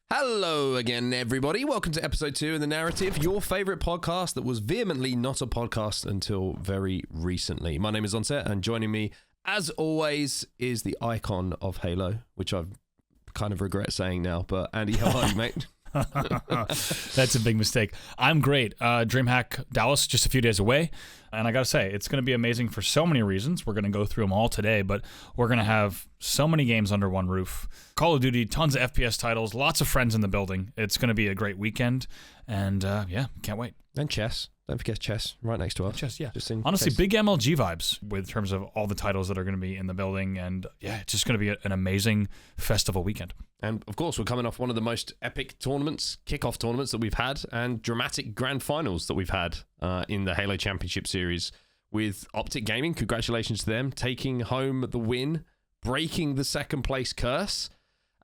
Hello again, everybody. Welcome to episode 2 in The Narrative, your favorite podcast that was vehemently not a podcast until very recently. My name is Onset, and joining me, as always, is the icon of Halo, which I kind of regret saying now, but Andy, how are you, mate? That's a big mistake. I'm great. DreamHack Dallas, just a few days away. And I got to say, it's going to be amazing for so many reasons. We're going to go through them all today, but we're going to have so many games under one roof. Call of Duty, tons of FPS titles, lots of friends in the building. It's going to be a great weekend. And yeah, can't wait. And chess. Don't forget chess, right next to us. Chess, yeah. Just in Honestly, case. big MLG vibes with terms of all the titles that are going to be in the building. And yeah, it's just going to be an amazing festival weekend. And of course, we're coming off one of the most epic tournaments, kickoff tournaments that we've had, and dramatic grand finals that we've had in the Halo Championship Series with OpTic Gaming. Congratulations to them, taking home the win, breaking the second place curse,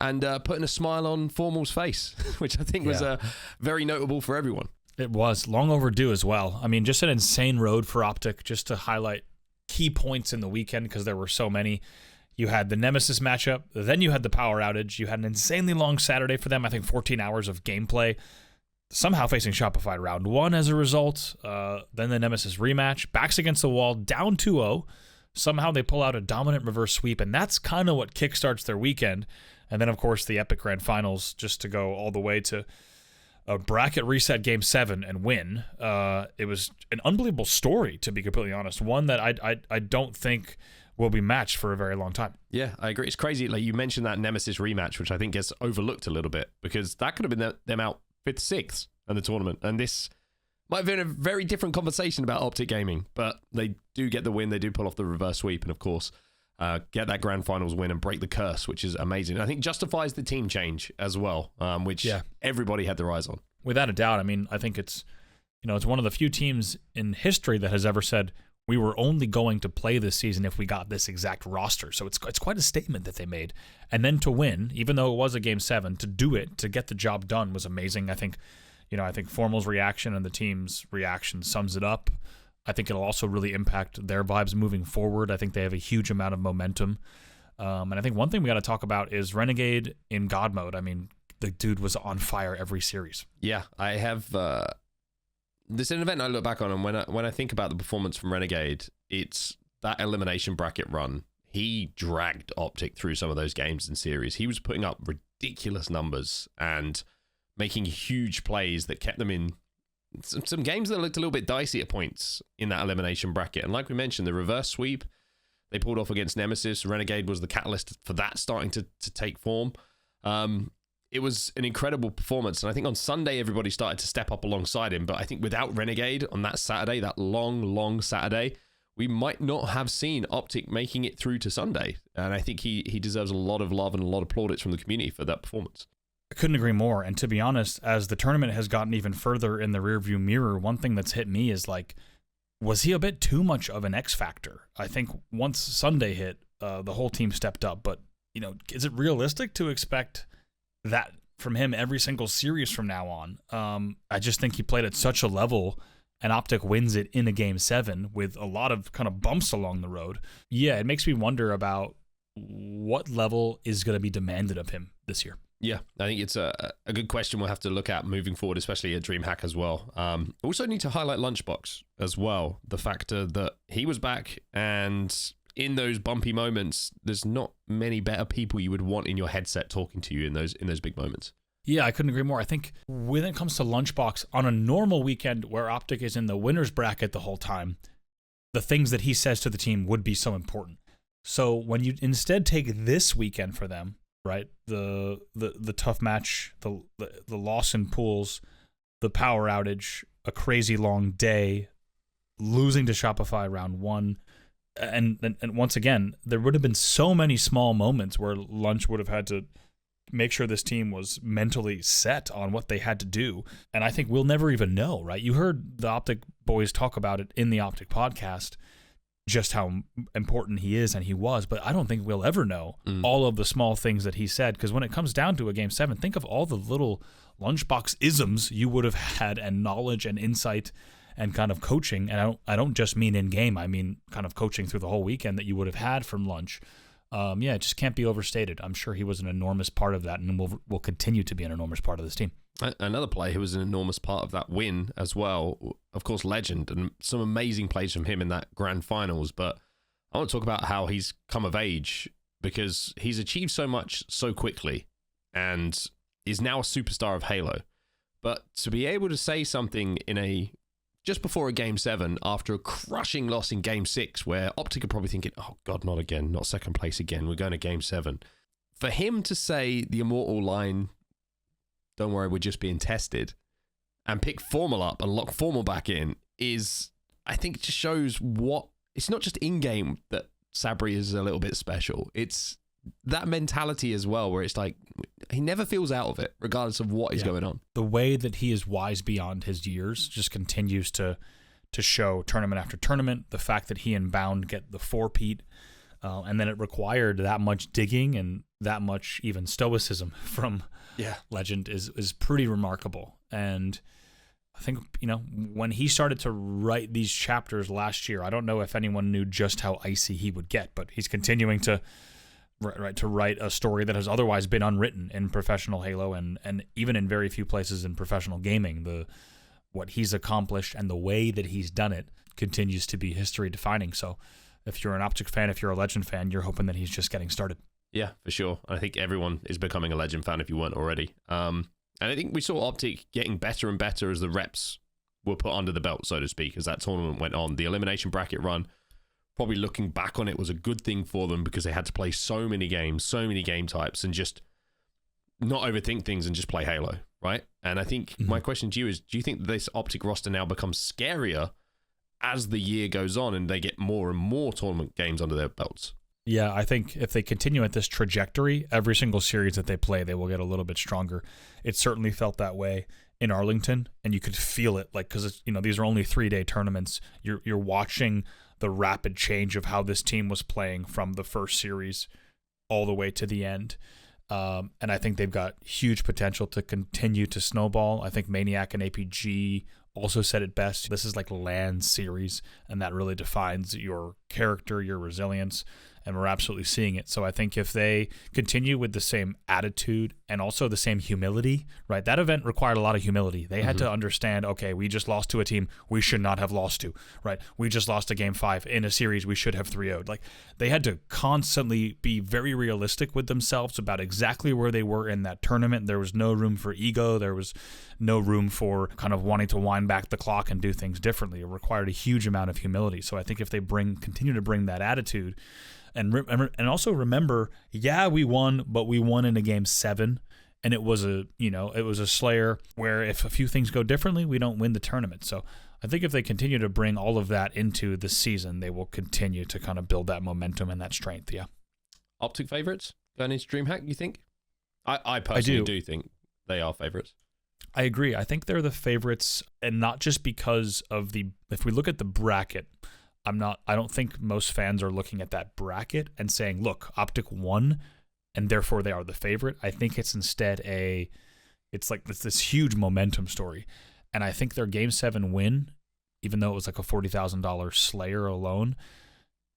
and putting a smile on Formal's face, which I think was very notable for everyone. It was long overdue as well. I mean, just an insane road for OpTic, just to highlight key points in the weekend because there were so many. You had the Nemesis matchup, then you had the power outage. You had an insanely long Saturday for them, I think 14 hours of gameplay, somehow facing Shopify round 1 as a result. Then the Nemesis rematch, backs against the wall, down 2-0. Somehow they pull out a dominant reverse sweep, and that's kind of what kickstarts their weekend. And then, of course, the epic grand finals just to go all the way to a bracket reset game 7 and win. It was an unbelievable story, to be completely honest. One that I don't think will be matched for a very long time. Yeah, I agree. It's crazy. Like you mentioned that Nemesis rematch, which I think gets overlooked a little bit because that could have been them out 5th, 6th in the tournament. And this might have been a very different conversation about OpTic Gaming, but they do get the win. They do pull off the reverse sweep and, of course, get that grand finals win and break the curse, which is amazing. I think justifies the team change as well, which everybody had their eyes on. Without a doubt. I mean, I think it's one of the few teams in history that has ever said, we were only going to play this season if we got this exact roster. So it's quite a statement that they made. And then to win, even though it was a game 7, to do it, to get the job done was amazing. I think Formal's reaction and the team's reaction sums it up. I think it'll also really impact their vibes moving forward. I think they have a huge amount of momentum. And I think one thing we got to talk about is Renegade in God mode. I mean, the dude was on fire every series. Yeah, I have... This is an event I look back on, and when I think about the performance from Renegade, it's that elimination bracket run. He dragged OpTic through some of those games and series. He was putting up ridiculous numbers and making huge plays that kept them in some games that looked a little bit dicey at points in that elimination bracket. And like we mentioned, the reverse sweep they pulled off against Nemesis. Renegade was the catalyst for that starting to take form. It was an incredible performance, and I think on Sunday everybody started to step up alongside him, but I think without Renegade on that Saturday, that long Saturday, we might not have seen OpTic making it through to Sunday, and I think he deserves a lot of love and a lot of plaudits from the community for that performance. I couldn't agree more, and to be honest, as the tournament has gotten even further in the rearview mirror, one thing that's hit me is was he a bit too much of an X factor? I think once Sunday hit, the whole team stepped up, but is it realistic to expect that from him every single series from now on? I just think he played at such a level, and OpTic wins it in a game 7 with a lot of kind of bumps along the road. Yeah, it makes me wonder about what level is going to be demanded of him this year. Yeah, I think it's a good question we'll have to look at moving forward, especially at DreamHack as well. Also need to highlight Lunchbox as well. The factor that he was back, and in those bumpy moments, there's not many better people you would want in your headset talking to you in those big moments. Yeah, I couldn't agree more. I think when it comes to Lunchbox, on a normal weekend where OpTic is in the winner's bracket the whole time, the things that he says to the team would be so important. So when you instead take this weekend for them, right, the tough match, the loss in pools, the power outage, a crazy long day, losing to Shopify round 1, and once again, there would have been so many small moments where Lunch would have had to make sure this team was mentally set on what they had to do. And I think we'll never even know, right? You heard the OpTic boys talk about it in the OpTic podcast, just how important he is and he was, but I don't think we'll ever know all of the small things that he said, because when it comes down to a game 7, think of all the little Lunchbox isms you would have had, and knowledge and insight and kind of coaching. And I don't just mean in game, I mean kind of coaching through the whole weekend that you would have had from Lunch. it just can't be overstated. I'm sure he was an enormous part of that, and will continue to be an enormous part of this team. Another player who was an enormous part of that win as well, of course, Legend, and some amazing plays from him in that grand finals. But I want to talk about how he's come of age, because he's achieved so much so quickly and is now a superstar of Halo. But to be able to say something just before a Game 7 after a crushing loss in Game 6, where OpTic are probably thinking, oh God, not again, not second place again, we're going to Game 7. For him to say the immortal line, don't worry, we're just being tested, and pick Formal up and lock Formal back in is, I think, just shows what, it's not just in-game that Sabri is a little bit special. It's that mentality as well, where it's like, he never feels out of it, regardless of what is going on. The way that he is wise beyond his years just continues to show tournament after tournament. The fact that he and Bound get the 4-peat, and then it required that much digging and that much even stoicism from Legend is pretty remarkable. And I think, when he started to write these chapters last year, I don't know if anyone knew just how icy he would get, but he's continuing to write a story that has otherwise been unwritten in professional Halo and even in very few places in professional gaming. What he's accomplished and the way that he's done it continues to be history defining. So if you're an OpTic fan, if you're a Legend fan, you're hoping that he's just getting started. Yeah, for sure. I think everyone is becoming a Legend fan if you weren't already. And I think we saw OpTic getting better and better as the reps were put under the belt, so to speak, as that tournament went on. The elimination bracket run, probably looking back on it, was a good thing for them, because they had to play so many games, so many game types, and just not overthink things and just play Halo, right? And I think my question to you is, do you think this OpTic roster now becomes scarier as the year goes on and they get more and more tournament games under their belts? Yeah, I think if they continue at this trajectory, every single series that they play, they will get a little bit stronger. It certainly felt that way in Arlington, and you could feel it, like, because these are only 3-day tournaments. You're watching the rapid change of how this team was playing from the first series all the way to the end. And I think they've got huge potential to continue to snowball. I think Maniac and APG also said it best. This is like LAN series, and that really defines your character, your resilience, and we're absolutely seeing it. So I think if they continue with the same attitude and also the same humility, right? That event required a lot of humility. They had to understand, okay, we just lost to a team we should not have lost to, right? We just lost a Game 5 in a series we should have 3-0'd. Like, they had to constantly be very realistic with themselves about exactly where they were in that tournament. There was no room for ego. There was no room for kind of wanting to wind back the clock and do things differently. It required a huge amount of humility. So I think if they continue to bring that attitude, and also remember, we won, but we won in a Game 7, and it was a Slayer where if a few things go differently, we don't win the tournament. So I think if they continue to bring all of that into the season, they will continue to kind of build that momentum and that strength. Yeah. OpTic favorites going into DreamHack, you think? I personally do think they are favorites. I agree. I think they're the favorites, and not just because of if we look at the bracket, I don't think most fans are looking at that bracket and saying, look, OpTic won, and therefore they are the favorite. I think it's instead it's this huge momentum story. And I think their Game 7 win, even though it was like a $40,000 Slayer alone,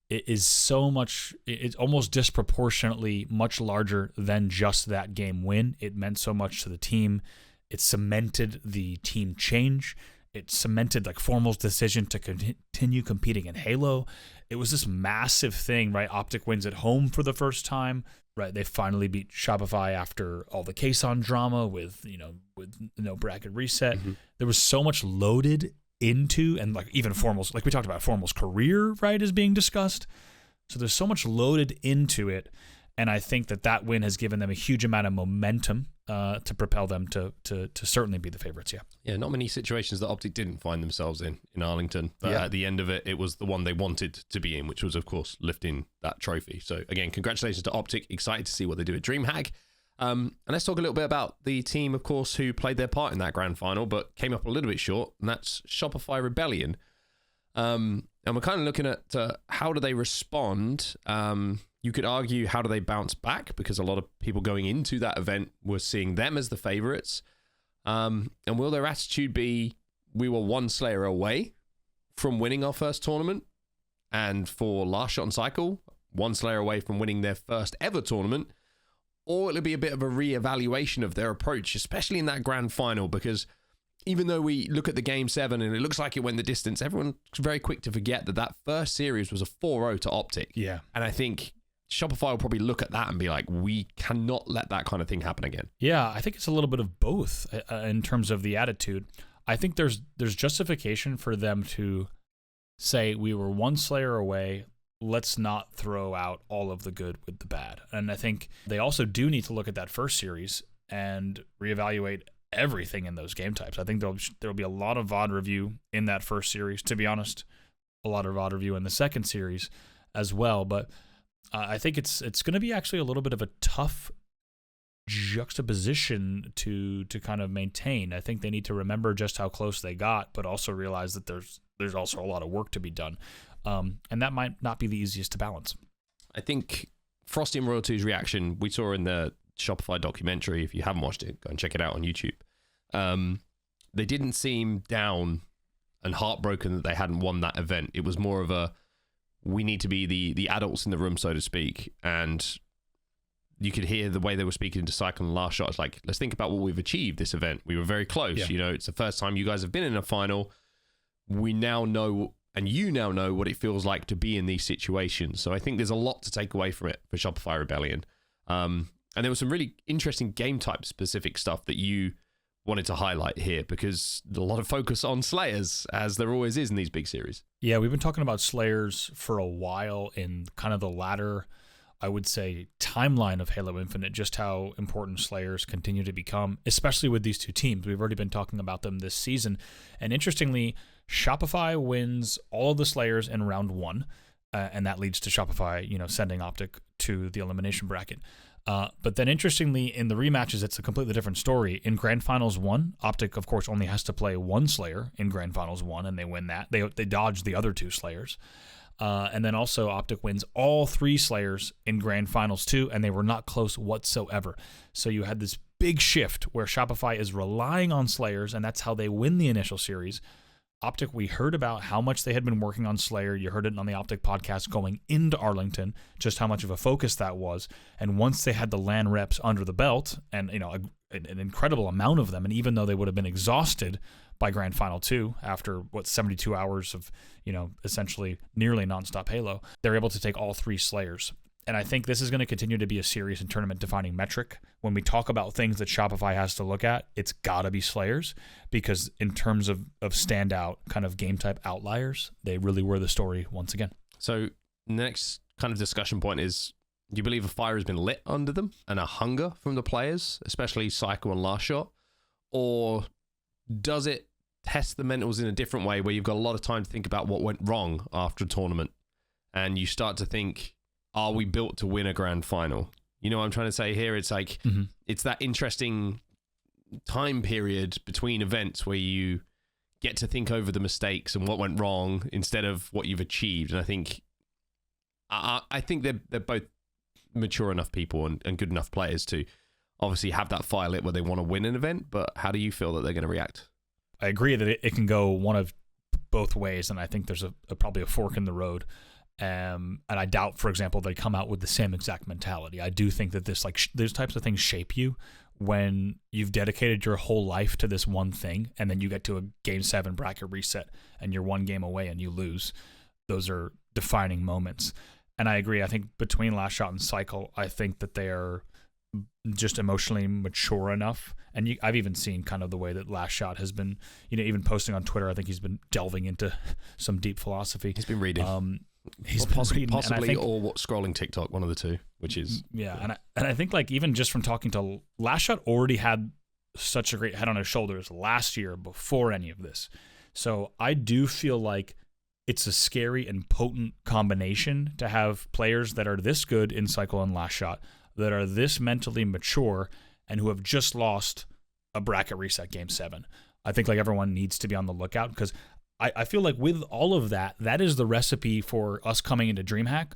it's almost disproportionately much larger than just that game win. It meant so much to the team. It cemented the team change. It cemented like Formal's decision to continue competing in Halo. It was this massive thing, right? OpTic wins at home for the first time, right? They finally beat Shopify after all the Kason drama with no bracket reset. There was so much loaded into, and like even Formal's, like we talked about, Formal's career, right, is being discussed. So there's so much loaded into it. And I think that win has given them a huge amount of momentum to propel them to certainly be the favorites. Yeah, not many situations that OpTic didn't find themselves in Arlington. But at the end of it, it was the one they wanted to be in, which was, of course, lifting that trophy. So again, congratulations to OpTic. Excited to see what they do at DreamHack. And let's talk a little bit about the team, of course, who played their part in that grand final, but came up a little bit short, and that's Shopify Rebellion. And we're kind of looking at how do they respond. You could argue, how do they bounce back? Because a lot of people going into that event were seeing them as the favorites. And will their attitude be, we were one Slayer away from winning our first tournament? And for last shot on cycle, one Slayer away from winning their first ever tournament, or it'll be a bit of a re-evaluation of their approach, especially in that grand final, because even though we look at the Game 7 and it looks like it went the distance, everyone's very quick to forget that first series was a 4-0 to OpTic. Yeah. And I think Shopify will probably look at that and be like, we cannot let that kind of thing happen again. Yeah, I think it's a little bit of both in terms of the attitude. I think there's justification for them to say we were one Slayer away, let's not throw out all of the good with the bad. And I think they also do need to look at that first series and reevaluate everything in those game types. I think there'll be a lot of VOD review in that first series, to be honest, a lot of VOD review in the second series as well. But I think it's going to be actually a little bit of a tough juxtaposition to kind of maintain. I think they need to remember just how close they got, but also realize that there's also a lot of work to be done. And that might not be the easiest to balance. I think Frosty and Royal 2's reaction, we saw in the Shopify documentary. If you haven't watched it, go and check it out on YouTube. They didn't seem down and heartbroken that they hadn't won that event. It was more of a, we need to be the adults in the room, so to speak. And you could hear the way they were speaking to Cycle and Last Shot. It's like, let's think about what we've achieved this event. We were very close. Yeah. You know, it's the first time you guys have been in a final. We now know, and you now know what it feels like to be in these situations. So I think there's a lot to take away from it for Shopify Rebellion. And there was some really interesting game type specific stuff that you wanted to highlight here, because a lot of focus on Slayers, as there always is in these big series. Yeah, we've been talking about Slayers for a while in kind of the latter, I would say, timeline of Halo Infinite, just how important Slayers continue to become, especially with these two teams. We've already been talking about them this season. And interestingly, Shopify wins all of the Slayers in round 1, and that leads to Shopify, sending OpTic to the elimination bracket. But then interestingly, in the rematches, it's a completely different story. In Grand Finals 1, OpTic, of course, only has to play one Slayer in Grand Finals 1, and they win that. They dodge the other 2 Slayers. And then also OpTic wins all 3 Slayers in Grand Finals 2, and they were not close whatsoever. So you had this big shift where Shopify is relying on Slayers, and that's how they win the initial series. OpTic, we heard about how much they had been working on Slayer. You heard it on the OpTic podcast going into Arlington, just how much of a focus that was. And once they had the LAN reps under the belt, and an incredible amount of them, and even though they would have been exhausted by Grand Final 2 after 72 hours of essentially nearly nonstop Halo, they're able to take all 3 Slayers. And I think this is going to continue to be a serious and tournament-defining metric. When we talk about things that Shopify has to look at, it's got to be Slayers, because in terms of standout kind of game-type outliers, they really were the story once again. So the next kind of discussion point is, do you believe a fire has been lit under them and a hunger from the players, especially Cycle and Last Shot? Or does it test the mentals in a different way, where you've got a lot of time to think about what went wrong after a tournament, and you start to think, are we built to win a grand final? You know what I'm trying to say here? It's like, It's that interesting time period between events where you get to think over the mistakes and what went wrong instead of what you've achieved. And I think they're both mature enough people and good enough players to obviously have that fire lit where they want to win an event. But how do you feel that they're going to react? I agree that it can go one of both ways, and I think there's probably a fork in the road. And I doubt, for example, they come out with the same exact mentality. I do think that those types of things shape you when you've dedicated your whole life to this one thing, and then you get to a Game 7 bracket reset and you're one game away and you lose. Those are defining moments. And I agree. I think between Last Shot and Cycle, I think that they are just emotionally mature enough. And I've even seen kind of the way that Last Shot has been, even posting on Twitter. I think he's been delving into some deep philosophy. He's been reading. He's possibly or scrolling TikTok, one of the two, which is and I think even just from talking to Last Shot, already had such a great head on his shoulders last year before any of this. So I do feel like it's a scary and potent combination to have players that are this good in Cycle and Last Shot, that are this mentally mature, and who have just lost a bracket reset Game 7. I think everyone needs to be on the lookout, because I feel like with all of that is the recipe for us coming into DreamHack,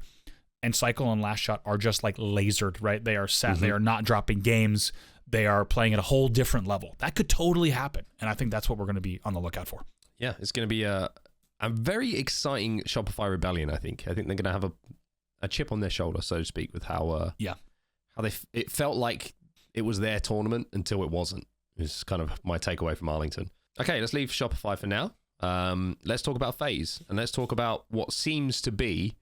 and Cycle and Last Shot are just lasered, right? They are set. Mm-hmm. They are not dropping games. They are playing at a whole different level. That could totally happen, and I think that's what we're going to be on the lookout for. Yeah, it's going to be a very exciting Shopify Rebellion, I think. I think they're going to have a chip on their shoulder, so to speak, with how it felt like it was their tournament until it wasn't. Is kind of my takeaway from Arlington. Okay, let's leave Shopify for now. Let's talk about FaZe, and let's talk about what seems to be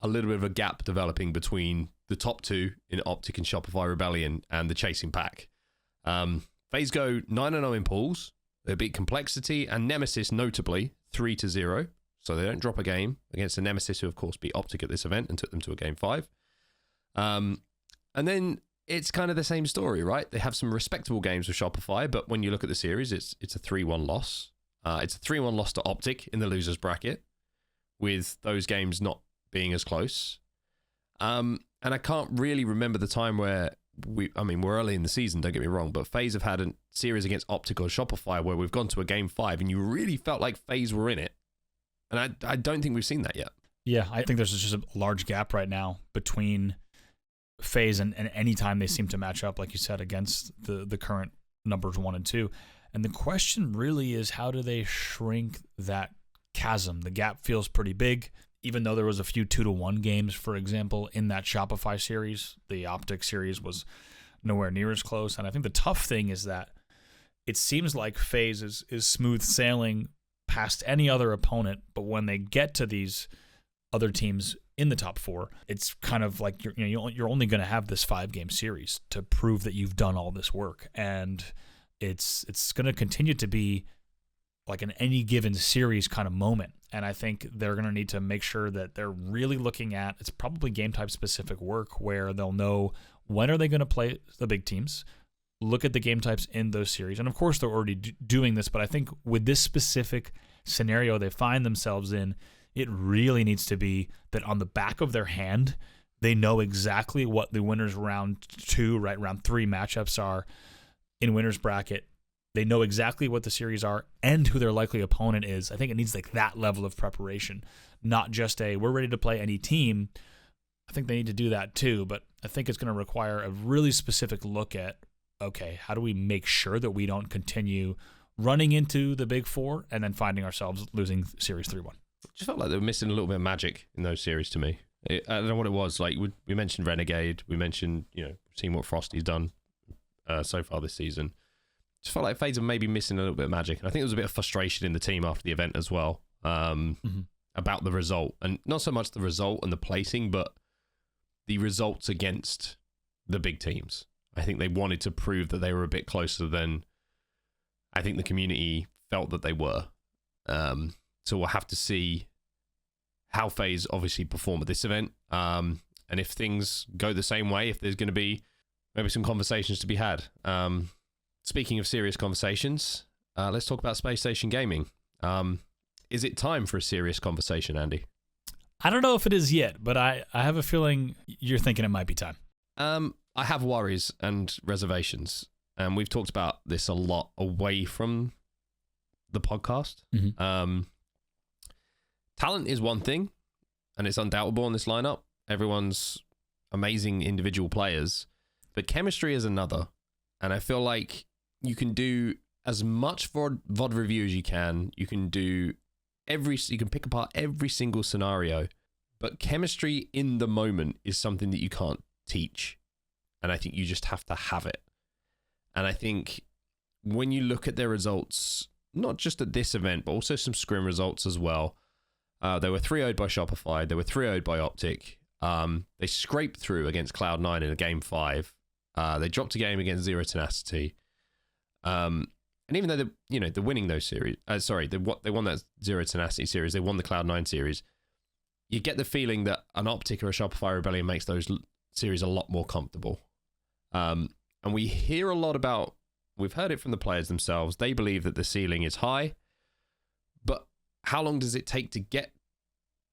a little bit of a gap developing between the top two in OpTic and Shopify Rebellion and the chasing pack. FaZe go 9-0 in pools. They beat Complexity and Nemesis notably 3-0. So they don't drop a game against the Nemesis, who of course beat OpTic at this event and took them to a game 5. And then it's kind of the same story, right? They have some respectable games with Shopify, but when you look at the series, it's a 3-1 loss. It's a 3-1 loss to OpTic in the losers bracket, with those games not being as close. And I can't really remember the time where we're early in the season, don't get me wrong, but FaZe have had a series against OpTic or Shopify where we've gone to a game 5 and you really felt like FaZe were in it. And I don't think we've seen that yet. Yeah, I think there's just a large gap right now between FaZe and any time they seem to match up, like you said, against the current numbers 1 and 2. And the question really is, how do they shrink that chasm? The gap feels pretty big. Even though there was a few 2-1 games, for example, in that Shopify series, the OpTic series was nowhere near as close. And I think the tough thing is that it seems like FaZe is smooth sailing past any other opponent, but when they get to these other teams in the top 4, it's kind of like you're only going to have this 5-game series to prove that you've done all this work, and it's going to continue to be like an any given series kind of moment. And I think they're going to need to make sure that they're really looking at, it's probably game type specific work where they'll know when are they going to play the big teams, look at the game types in those series. And of course they're already doing this, but I think with this specific scenario they find themselves in, it really needs to be that on the back of their hand, they know exactly what the winners round 2, right, round 3 matchups are in winners bracket. They know exactly what the series are and who their likely opponent is. I think it needs like that level of preparation, not just we're ready to play any team. I think they need to do that too, but I think it's going to require a really specific look at, okay, how do we make sure that we don't continue running into the big 4 and then finding ourselves losing series 3-1. Just felt like they were missing a little bit of magic in those series to me. I don't know what it was. Like we mentioned Renegade, we mentioned, seeing what Frosty's done so far this season. Just felt like FaZe are maybe missing a little bit of magic. And I think there was a bit of frustration in the team after the event as well, about the result. And not so much the result and the placing, but the results against the big teams. I think they wanted to prove that they were a bit closer than I think the community felt that they were. So we'll have to see how FaZe obviously perform at this event. And if things go the same way, if there's going to be maybe some conversations to be had. Speaking of serious conversations, let's talk about Space Station Gaming. Is it time for a serious conversation, Andy? I don't know if it is yet, but I have a feeling you're thinking it might be time. I have worries and reservations, and we've talked about this a lot away from the podcast. Talent is one thing, and it's undoubtable in this lineup. Everyone's amazing individual players, but chemistry is another. And I feel like you can do as much VOD review as you can. You can do you can pick apart every single scenario, but chemistry in the moment is something that you can't teach. And I think you just have to have it. And I think when you look at their results, not just at this event, but also some scrim results as well. They were 3-0'd by Shopify. They were 3-0'd by OpTic. They scraped through against Cloud9 in a game 5. They dropped a game against Zero Tenacity. And even though they're winning those series, they won that Zero Tenacity series, they won the Cloud9 series, you get the feeling that an OpTic or a Shopify Rebellion makes those series a lot more comfortable. And we hear a lot about, we've heard it from the players themselves, they believe that the ceiling is high, but how long does it take to get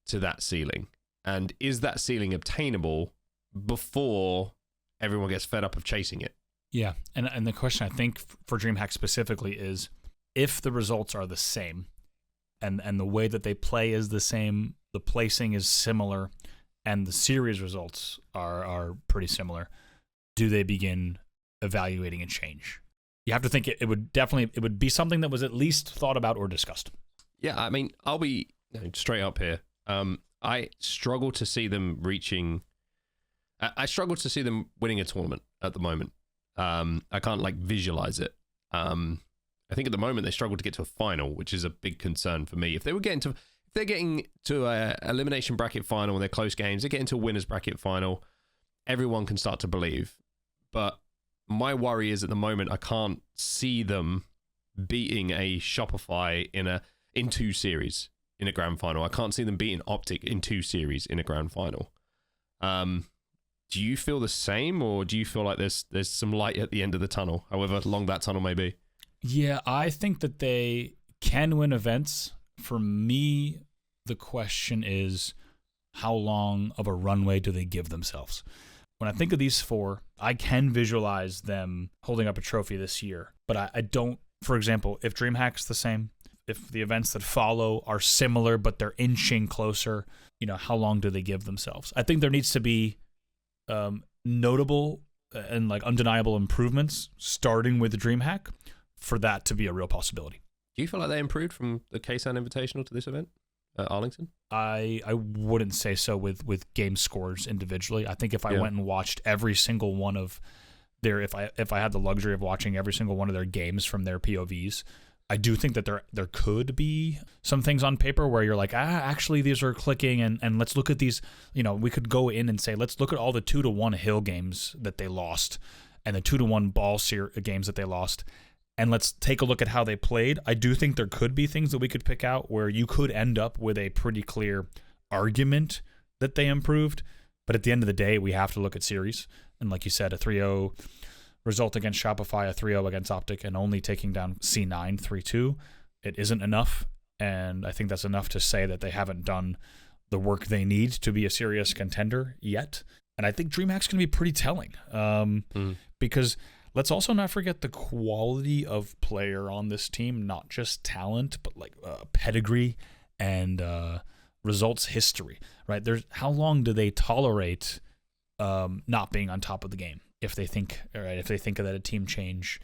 to that ceiling? And is that ceiling obtainable before everyone gets fed up of chasing it? Yeah, and the question I think for DreamHack specifically is, if the results are the same, and the way that they play is the same, the placing is similar, and the series results are pretty similar, do they begin evaluating a change? You have to think it would be something that was at least thought about or discussed. Yeah, I mean, I'll be straight up here. I struggle to see them reaching. I struggle to see them winning a tournament at the moment. I can't like visualize it. I think at the moment they struggle to get to a final, which is a big concern for me. If they're getting to a elimination bracket final and they're close games, they get into a winners bracket final, everyone can start to believe. But my worry is at the moment I can't see them beating a Shopify in 2 series in a grand final. I can't see them beating OpTic in 2 series in a grand final. Do you feel the same, or do you feel like there's some light at the end of the tunnel, however long that tunnel may be? Yeah, I think that they can win events. For me, the question is, how long of a runway do they give themselves? When I think of these 4, I can visualize them holding up a trophy this year, but I don't. For example, if DreamHack's the same, if the events that follow are similar but they're inching closer, how long do they give themselves? I think there needs to be notable and like undeniable improvements starting with the DreamHack for that to be a real possibility. Do you feel like they improved from the Ksan Invitational to this event at Arlington? I wouldn't say so with game scores individually. I think if I went and watched every single one of their, if I had the luxury of watching every single one of their games from their POVs, I do think that there could be some things on paper where you're like, actually these are clicking, and let's look at these. We could go in and say, let's look at all the 2-1 hill games that they lost and the 2-1 ball games that they lost, and let's take a look at how they played. I do think there could be things that we could pick out where you could end up with a pretty clear argument that they improved. But at the end of the day, we have to look at series. And like you said, a 3-0 result against Shopify, a 3-0 against OpTic, and only taking down C9 3-2, it isn't enough. And I think that's enough to say that they haven't done the work they need to be a serious contender yet. And I think DreamHack's going to be pretty telling because let's also not forget the quality of player on this team, not just talent, but like pedigree and results history, right? How long do they tolerate not being on top of the game if they think that a team change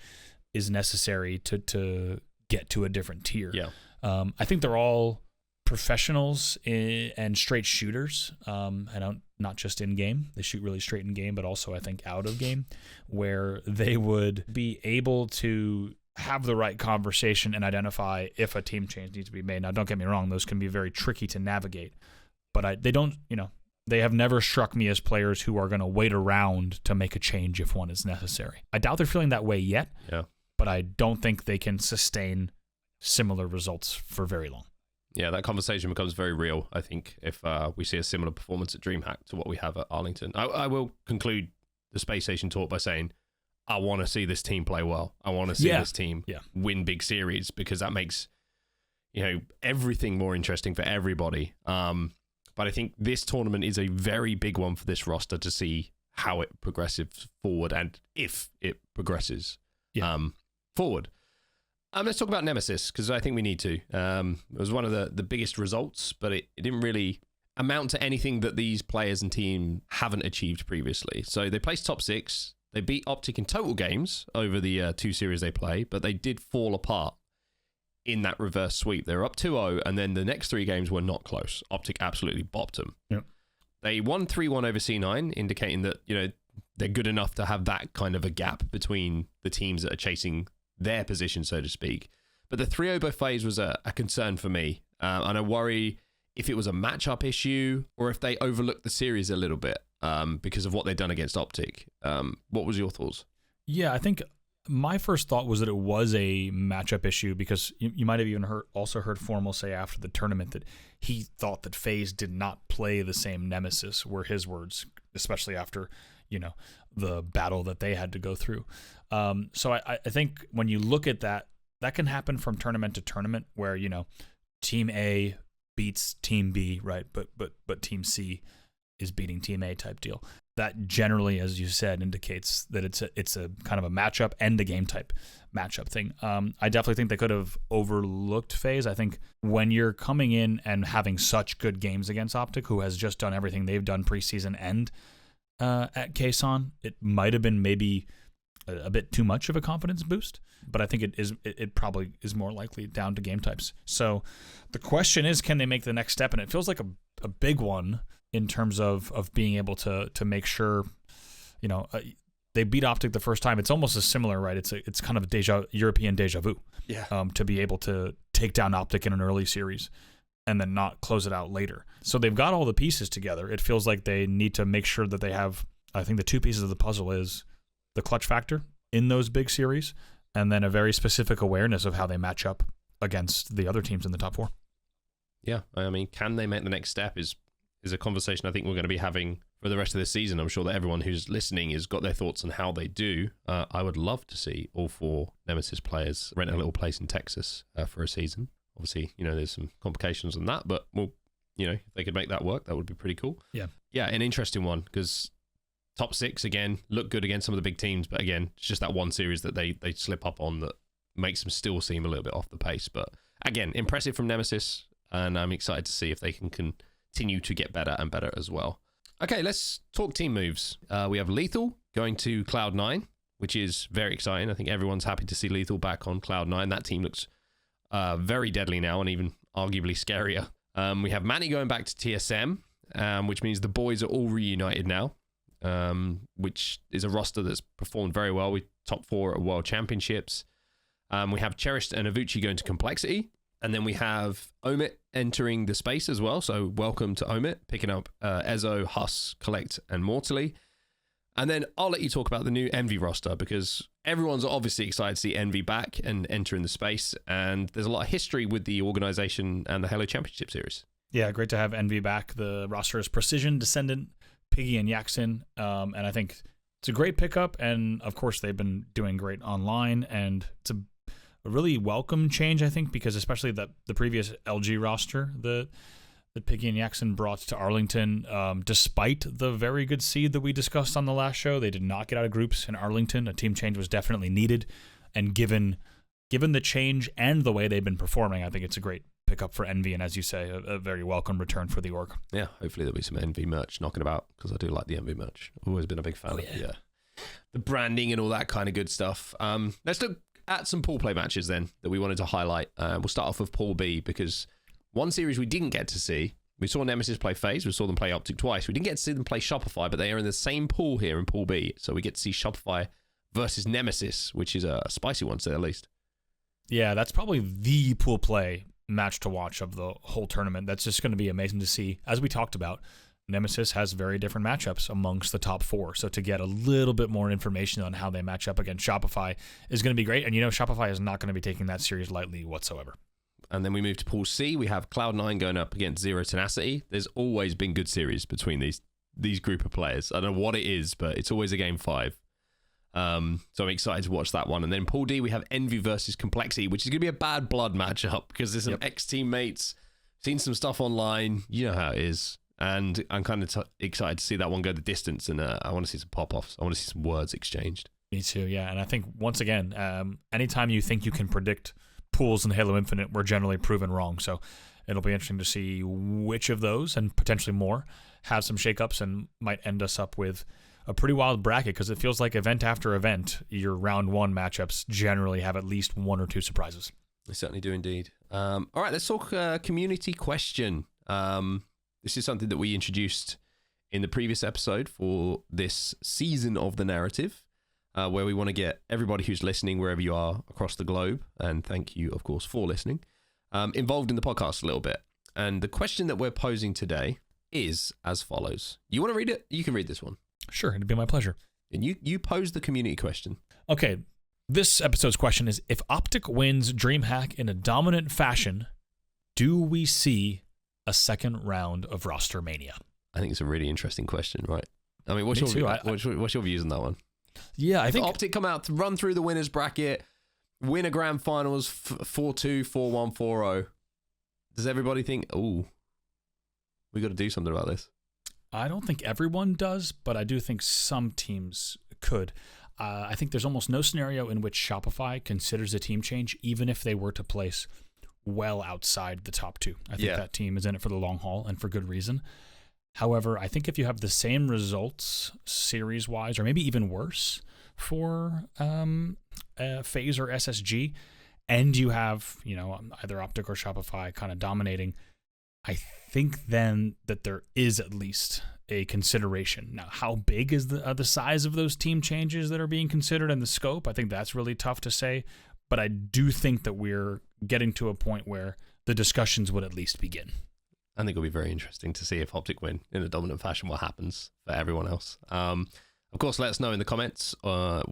is necessary to get to a different tier? Yeah. I think they're all professionals and straight shooters. Not just in game. They shoot really straight in game, but also I think out of game, where they would be able to have the right conversation and identify if a team change needs to be made. Now, don't get me wrong; those can be very tricky to navigate, but they don't. They have never struck me as players who are going to wait around to make a change if one is necessary. I doubt they're feeling that way yet. Yeah. But I don't think they can sustain similar results for very long. Yeah, that conversation becomes very real, I think, if we see a similar performance at DreamHack to what we have at Arlington. I will conclude the Space Station talk by saying I want to see this team play well. I want to see this team win big series, because that makes everything more interesting for everybody. But I think this tournament is a very big one for this roster to see how it progresses forward and if it progresses forward. Let's talk about Nemesis, because I think we need to. It was one of the biggest results, but it didn't really amount to anything that these players and team haven't achieved previously. So they placed top 6. They beat OpTic in total games over the 2 series they play, but they did fall apart in that reverse sweep. They were up 2-0, and then the next 3 games were not close. OpTic absolutely bopped them. Yep. They won 3-1 over C9, indicating that they're good enough to have that kind of a gap between the teams that are chasing their position, so to speak. But the 3-0 by FaZe was a concern for me. And I worry if it was a matchup issue or if they overlooked the series a little bit because of what they'd done against OpTic. What was your thoughts? Yeah, I think my first thought was that it was a matchup issue, because you might have even heard Formal say after the tournament that he thought that FaZe did not play the same Nemesis, were his words, especially after, the battle that they had to go through. So I think when you look at that can happen from tournament to tournament, where, Team A beats Team B, right? But Team C is beating Team A type deal. That generally, as you said, indicates that it's a kind of a matchup and a game type matchup thing. I definitely think they could have overlooked FaZe. I think when you're coming in and having such good games against OpTic, who has just done everything they've done preseason and at Ksan, it might have been maybe a bit too much of a confidence boost, but I think it probably is more likely down to game types. So the question is, can they make the next step? And it feels like a big one in terms of being able to make sure, they beat OpTic the first time. It's almost as similar, right? It's kind of European deja vu. Yeah. To be able to take down OpTic in an early series and then not close it out later. So they've got all the pieces together. It feels like they need to make sure that they have, I think the two pieces of the puzzle is the clutch factor in those big series, and then a very specific awareness of how they match up against the other teams in the top four. Yeah, I mean, can they make the next step is a conversation I think we're going to be having for the rest of this season. I'm sure that everyone who's listening has got their thoughts on how they do. I would love to see all 4 Nemesis players rent a little place in Texas for a season. Obviously, there's some complications on that, but if they could make that work, that would be pretty cool. Yeah. Yeah, an interesting one because top 6, again, look good against some of the big teams, but again, it's just that one series that they slip up on that makes them still seem a little bit off the pace. But again, impressive from Nemesis, and I'm excited to see if they can continue to get better and better as well. Okay, let's talk team moves. We have Lethal going to Cloud9, which is very exciting. I think everyone's happy to see Lethal back on Cloud9. That team looks very deadly now and even arguably scarier. We have Manny going back to TSM, which means the boys are all reunited now, which is a roster that's performed very well. We top 4 at World Championships. We have Cherished and Avuchi going to Complexity. And then we have Omit entering the space as well. So welcome to Omit, picking up Ezo, Huss, Collect, and Mortally. And then I'll let you talk about the new Envy roster because everyone's obviously excited to see Envy back and entering the space. And there's a lot of history with the organization and the Halo Championship Series. Yeah, great to have Envy back. The roster is Precision, Descendant, Piggy, and Yaxin. And I think it's a great pickup. And of course, they've been doing great online. And it's a really welcome change, I think, because especially the previous LG roster that Piggy and Yaxin brought to Arlington, despite the very good seed that we discussed on the last show, they did not get out of groups in Arlington. A team change was definitely needed. And given the change and the way they've been performing, I think it's a great pickup for Envy, and as you say, a very welcome return for the org. Yeah, hopefully there'll be some Envy merch knocking about because I do like the Envy merch. I've always been a big fan of the branding and all that kind of good stuff. Let's look at some pool play matches then that we wanted to highlight. We'll start off with Pool B because one series we didn't get to see, we saw Nemesis play FaZe, we saw them play OpTic twice. We didn't get to see them play Shopify, but they are in the same pool here in Pool B. So we get to see Shopify versus Nemesis, which is a spicy one to say the least. Yeah, that's probably the pool play match to watch of the whole tournament. That's just going to be amazing to see. As we talked about, Nemesis has very different matchups amongst the top 4. So to get a little bit more information on how they match up against Shopify is going to be great. And Shopify is not going to be taking that series lightly whatsoever. And then we move to Pool C. We have Cloud9 going up against Zero Tenacity. There's always been good series between these group of players. I don't know what it is, but it's always a game 5. So I'm excited to watch that one. And then Pool D, we have Envy versus Complexity, which is going to be a bad blood matchup because there's some ex-teammates, seen some stuff online. You know how it is. And I'm kind of excited to see that one go the distance. And I want to see some pop-offs. I want to see some words exchanged. Me too, yeah. And I think, once again, anytime you think you can predict pools in Halo Infinite, we're generally proven wrong. So it'll be interesting to see which of those, and potentially more, have some shakeups and might end us up with a pretty wild bracket, because it feels like event after event, your round 1 matchups generally have at least 1 or 2 surprises. They certainly do indeed. All right, let's talk community question. This is something that we introduced in the previous episode for this season of The Narrative, where we want to get everybody who's listening, wherever you are across the globe, and thank you, of course, for listening, involved in the podcast a little bit. And the question that we're posing today is as follows. You want to read it? You can read this one. Sure, it'd be my pleasure. And you pose the community question. Okay, this episode's question is, if OpTic wins DreamHack in a dominant fashion, do we see a second round of Roster Mania? I think it's a really interesting question, right? I mean, what's your views on that one? Yeah, I think OpTic come out to run through the winners bracket, win a grand finals 4-2, 4-1, 4-0. Does everybody think, ooh, we got to do something about this? I don't think everyone does, but I do think some teams could. I think there's almost no scenario in which Shopify considers a team change, even if they were to place well outside the top 2. I think that team is in it for the long haul and for good reason. However, I think if you have the same results series-wise, or maybe even worse, for FaZe or SSG, and you have, either OpTic or Shopify kind of dominating, I think then that there is at least a consideration. Now, how big is the size of those team changes that are being considered and the scope? I think that's really tough to say, but I do think that we're getting to a point where the discussions would at least begin. I think it'll be very interesting to see if OpTic win in a dominant fashion, what happens for everyone else. Of course, let us know in the comments on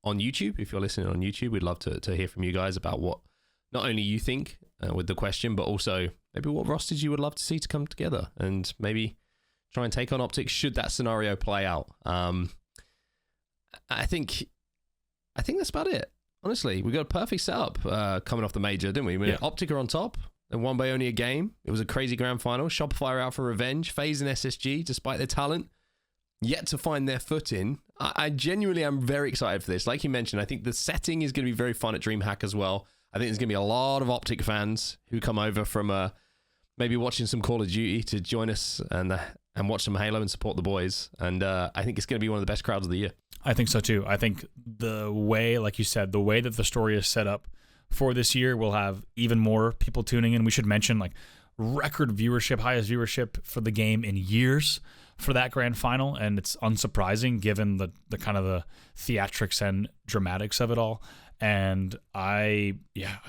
YouTube. If you're listening on YouTube, we'd love to hear from you guys about what not only you think with the question, but also maybe what rosters you would love to see to come together and maybe try and take on OpTic should that scenario play out. I think that's about it. Honestly, we got a perfect setup coming off the major, didn't we? OpTic are on top. They won by only a game. It was a crazy grand final. Shopify are out for revenge. FaZe and SSG, despite their talent, yet to find their footing. I genuinely am very excited for this. Like you mentioned, I think the setting is going to be very fun at DreamHack as well. I think there's going to be a lot of OpTic fans who come over from maybe watching some Call of Duty to join us and watch some Halo and support the boys. And I think it's going to be one of the best crowds of the year. I think so too. I think the way, like you said, the way that the story is set up for this year, we'll have even more people tuning in. We should mention like record viewership, highest viewership for the game in years for that grand final. And it's unsurprising given the kind of the theatrics and dramatics of it all. And I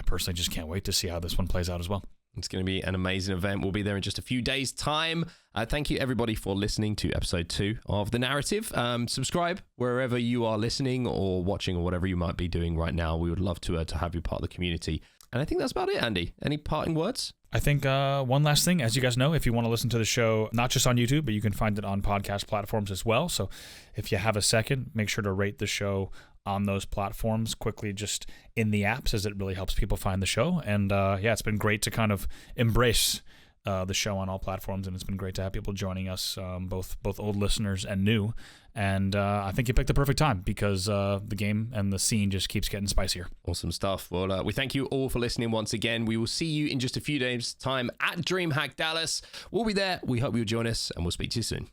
personally just can't wait to see how this one plays out as well. It's going to be an amazing event. We'll be there in just a few days' time. Thank you, everybody, for listening to episode 2 of The Narrative. Subscribe wherever you are listening or watching or whatever you might be doing right now. We would love to have you part of the community. And I think that's about it, Andy. Any parting words? I think one last thing, as you guys know, if you want to listen to the show, not just on YouTube, but you can find it on podcast platforms as well. So if you have a second, make sure to rate the show on those platforms quickly, just in the apps, as it really helps people find the show. And it's been great to kind of embrace the show on all platforms, and it's been great to have people joining us, both old listeners and new. And I think you picked the perfect time because the game and the scene just keeps getting spicier. Awesome stuff. Well, we thank you all for listening once again. We will see you in just a few days' time at DreamHack Dallas. We'll be there. We hope you'll join us, and we'll speak to you soon.